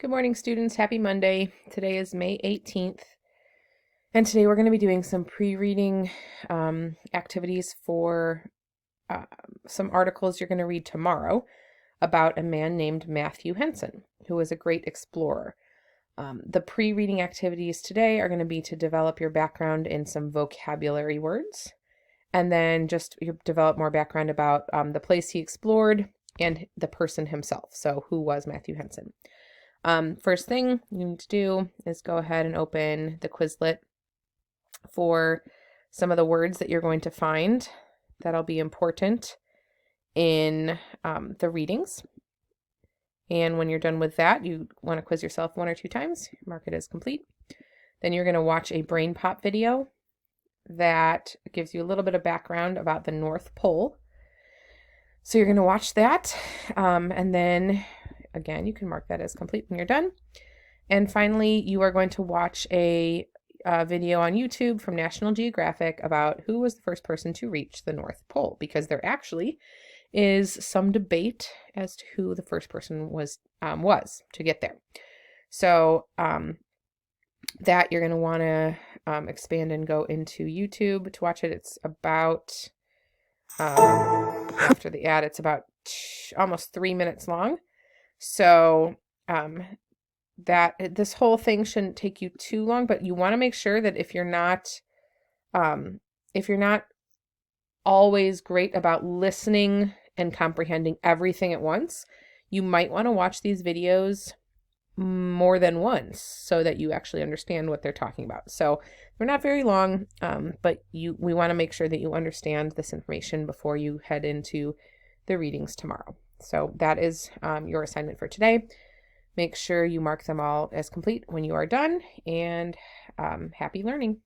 Good morning, students. Happy Monday. Today is May 18th, and today we're going to be doing some pre-reading activities for uh, some articles you're going to read tomorrow about a man named Matthew Henson, who was a great explorer. The pre-reading activities today are going to be to develop your background in some vocabulary words, and then just you develop more background about the place he explored and the person himself. So who was Matthew Henson? First thing you need to do is go ahead and open the Quizlet for some of the words that you're going to find that'll be important in the readings. And when you're done with that, you want to quiz yourself 1 or 2 times, mark it as complete. Then you're going to watch a Brain Pop video that gives you a little bit of background about the North Pole. So you're going to watch that, and then again, you can mark that as complete when you're done. And finally, you are going to watch a video on YouTube from National Geographic about who was the first person to reach the North Pole, because there actually is some debate as to who the first person was to get there. So that you're going to want to expand and go into YouTube to watch it. It's about, after the ad, it's about almost 3 minutes long. So that this whole thing shouldn't take you too long, but you want to make sure that if you're not always great about listening and comprehending everything at once, you might want to watch these videos more than once so that you actually understand what they're talking about. So they're not very long, but we want to make sure that you understand this information before you head into the readings tomorrow. So that is your assignment for today. Make sure you mark them all as complete when you are done, and happy learning.